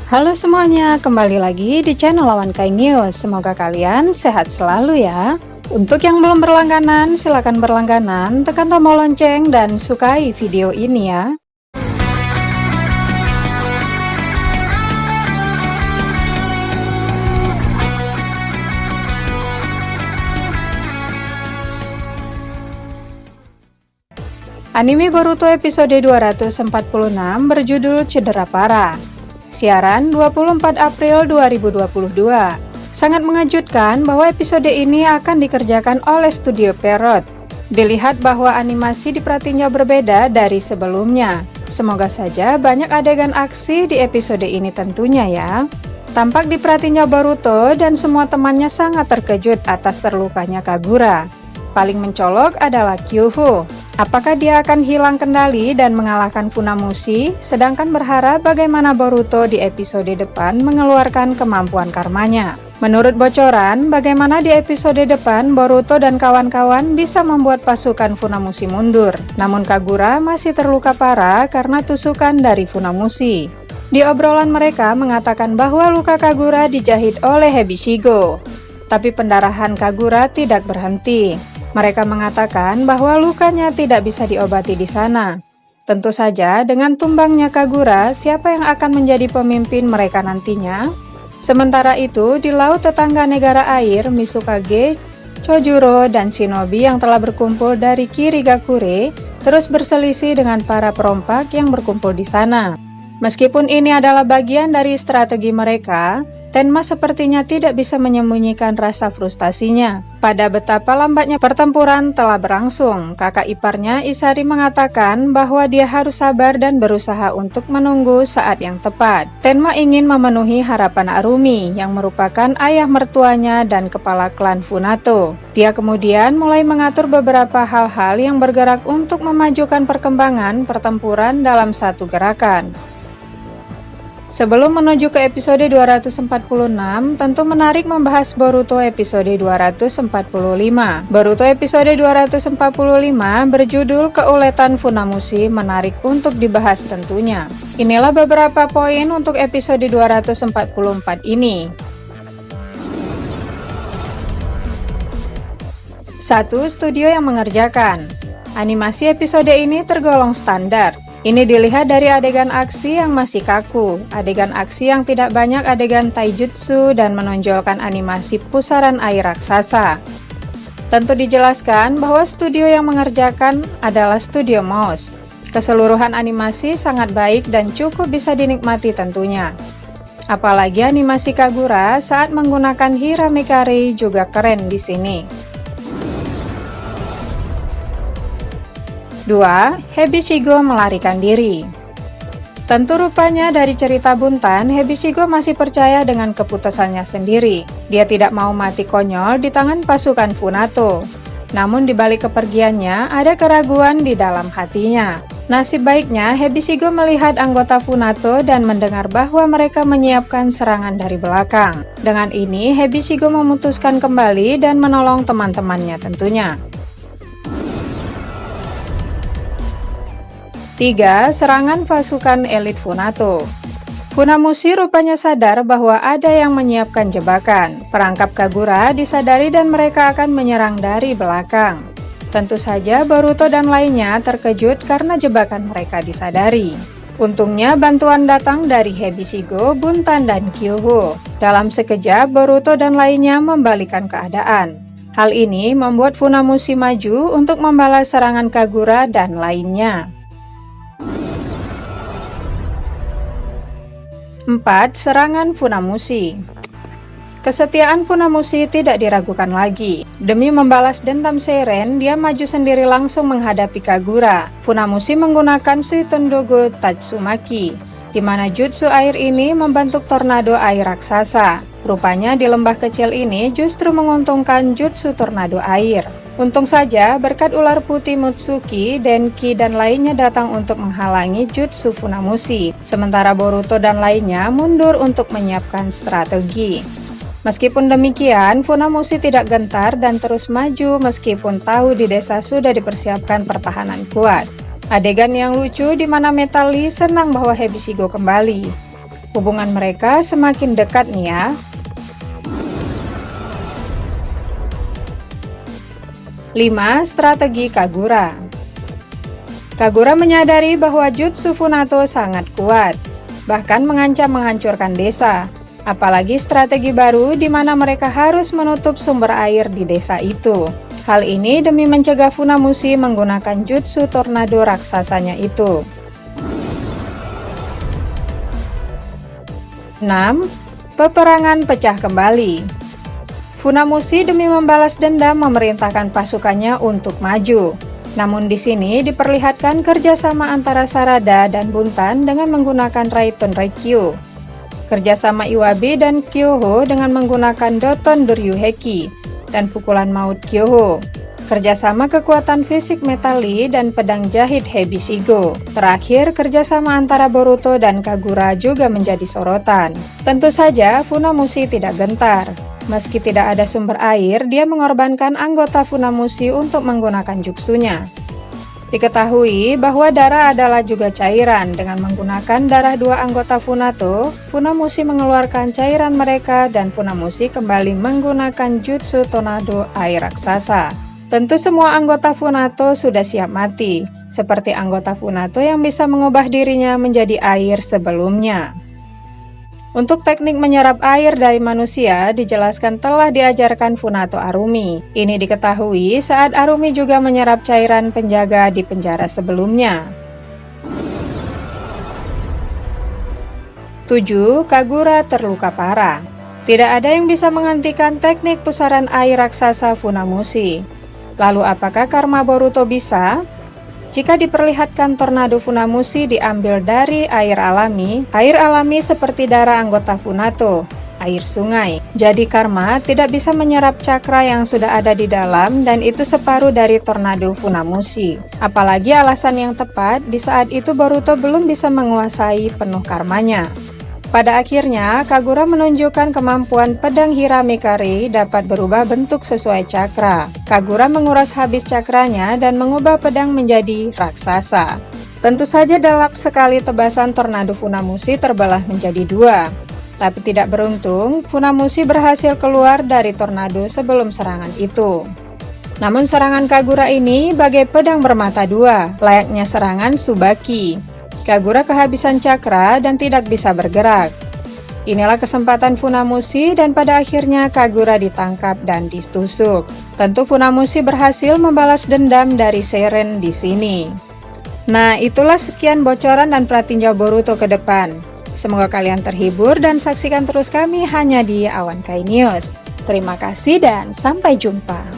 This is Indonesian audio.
Halo semuanya, kembali lagi di channel Lawan Kai News. Semoga kalian sehat selalu ya. Untuk yang belum berlangganan, silakan berlangganan, tekan tombol lonceng dan sukai video ini ya. Anime Boruto episode 246 berjudul Cedera Parah. Siaran 24 April 2022. Sangat mengejutkan bahwa episode ini akan dikerjakan oleh Studio Pierrot. Dilihat bahwa animasi di Pratinyo berbeda dari sebelumnya. Semoga saja banyak adegan aksi di episode ini tentunya ya. Tampak di Pratinyo Boruto dan semua temannya sangat terkejut atas terlukanya Kagura. Paling mencolok adalah Kyuho. Apakah dia akan hilang kendali dan mengalahkan Funamushi, sedangkan berharap bagaimana Boruto di episode depan mengeluarkan kemampuan karmanya. Menurut bocoran, bagaimana di episode depan Boruto dan kawan-kawan bisa membuat pasukan Funamushi mundur. Namun Kagura masih terluka parah karena tusukan dari Funamushi. Di obrolan mereka mengatakan bahwa luka Kagura dijahit oleh Hebishigo. Tapi pendarahan Kagura tidak berhenti. Mereka mengatakan bahwa lukanya tidak bisa diobati di sana. Tentu saja dengan tumbangnya Kagura, siapa yang akan menjadi pemimpin mereka nantinya? Sementara itu, di laut tetangga negara air, Mizukage, Chojuro, dan Shinobi yang telah berkumpul dari Kirigakure terus berselisih dengan para perompak yang berkumpul di sana. Meskipun ini adalah bagian dari strategi mereka, Tenma sepertinya tidak bisa menyembunyikan rasa frustasinya. Pada betapa lambatnya pertempuran telah berlangsung, kakak iparnya Isari mengatakan bahwa dia harus sabar dan berusaha untuk menunggu saat yang tepat. Tenma ingin memenuhi harapan Arumi yang merupakan ayah mertuanya dan kepala klan Funato. Dia kemudian mulai mengatur beberapa hal-hal yang bergerak untuk memajukan perkembangan pertempuran dalam satu gerakan. Sebelum menuju ke episode 246, tentu menarik membahas Boruto episode 245. Boruto episode 245 berjudul Keuletan Funamushi menarik untuk dibahas tentunya. Inilah beberapa poin untuk episode 244 ini. 1. Studio yang mengerjakan. Animasi episode ini tergolong standar. Ini dilihat dari adegan aksi yang masih kaku, adegan aksi yang tidak banyak adegan taijutsu dan menonjolkan animasi pusaran air raksasa. Tentu dijelaskan bahwa studio yang mengerjakan adalah Studio Mouse. Keseluruhan animasi sangat baik dan cukup bisa dinikmati tentunya. Apalagi animasi Kagura saat menggunakan Hiramekari juga keren di sini. 2. Hebishigo melarikan diri. Tentu rupanya dari cerita Buntan, Hebishigo masih percaya dengan keputusannya sendiri. Dia tidak mau mati konyol di tangan pasukan Funato. Namun di balik kepergiannya ada keraguan di dalam hatinya. Nasib baiknya Hebishigo melihat anggota Funato dan mendengar bahwa mereka menyiapkan serangan dari belakang. Dengan ini Hebishigo memutuskan kembali dan menolong teman-temannya tentunya. 3. Serangan pasukan elit Funato. Funamushi rupanya sadar bahwa ada yang menyiapkan jebakan. Perangkap Kagura disadari dan mereka akan menyerang dari belakang. Tentu saja Boruto dan lainnya terkejut karena jebakan mereka disadari. Untungnya bantuan datang dari Hebishigo, Buntan, dan Kyuho. Dalam sekejap Boruto dan lainnya membalikan keadaan. Hal ini membuat Funamushi maju untuk membalas serangan Kagura dan lainnya. 4. Serangan Funamushi. Kesetiaan Funamushi tidak diragukan lagi. Demi membalas dendam Seiren, dia maju sendiri langsung menghadapi Kagura. Funamushi menggunakan Suitendogo Tatsumaki, di mana jutsu air ini membentuk tornado air raksasa. Rupanya di lembah kecil ini justru menguntungkan jutsu tornado air. Untung saja berkat ular putih Mutsuki, Denki, dan lainnya datang untuk menghalangi jutsu Funamushi. Sementara Boruto dan lainnya mundur untuk menyiapkan strategi. Meskipun demikian, Funamushi tidak gentar dan terus maju meskipun tahu di desa sudah dipersiapkan pertahanan kuat. Adegan yang lucu di mana Metali senang bahwa Hebishigo kembali. Hubungan mereka semakin dekat nih ya. 5. Strategi Kagura. Kagura menyadari bahwa jutsu Funato sangat kuat, bahkan mengancam menghancurkan desa, apalagi strategi baru di mana mereka harus menutup sumber air di desa itu. Hal ini demi mencegah Funamushi menggunakan jutsu tornado raksasanya itu. 6. Peperangan pecah kembali. Funamushi demi membalas dendam memerintahkan pasukannya untuk maju. Namun di sini diperlihatkan kerjasama antara Sarada dan Buntan dengan menggunakan Raiten Raikyu. Kerjasama Iwabi dan Kyoho dengan menggunakan Doton Doryuheki dan pukulan maut Kyoho. Kerjasama kekuatan fisik Metali dan pedang jahit Hebishigo. Terakhir, kerjasama antara Boruto dan Kagura juga menjadi sorotan. Tentu saja Funamushi tidak gentar. Meski tidak ada sumber air, dia mengorbankan anggota Funamushi untuk menggunakan jutsunya. Diketahui bahwa darah adalah juga cairan. Dengan menggunakan darah dua anggota Funato, Funamushi mengeluarkan cairan mereka dan Funamushi kembali menggunakan jutsu tornado air raksasa. Tentu semua anggota Funato sudah siap mati, seperti anggota Funato yang bisa mengubah dirinya menjadi air sebelumnya. Untuk teknik menyerap air dari manusia dijelaskan telah diajarkan Funato Arumi. Ini diketahui saat Arumi juga menyerap cairan penjaga di penjara sebelumnya. 7. Kagura terluka parah. Tidak ada yang bisa menghentikan teknik pusaran air raksasa Funamushi. Lalu apakah karma Boruto bisa? Jika diperlihatkan tornado Funamushi diambil dari air alami seperti darah anggota Funato, air sungai. Jadi karma tidak bisa menyerap cakra yang sudah ada di dalam dan itu separuh dari tornado Funamushi. Apalagi alasan yang tepat di saat itu Boruto belum bisa menguasai penuh karmanya. Pada akhirnya, Kagura menunjukkan kemampuan pedang Hiramikari dapat berubah bentuk sesuai cakra. Kagura menguras habis cakranya dan mengubah pedang menjadi raksasa. Tentu saja dalam sekali tebasan tornado Funamushi terbelah menjadi dua. Tapi tidak beruntung, Funamushi berhasil keluar dari tornado sebelum serangan itu. Namun serangan Kagura ini bagai pedang bermata dua, layaknya serangan Tsubaki. Kagura kehabisan cakra dan tidak bisa bergerak. Inilah kesempatan Funamushi dan pada akhirnya Kagura ditangkap dan ditusuk. Tentu Funamushi berhasil membalas dendam dari Seiren di sini. Nah, itulah sekian bocoran dan pratinjau Boruto ke depan. Semoga kalian terhibur dan saksikan terus kami hanya di Awan Kai News. Terima kasih dan sampai jumpa.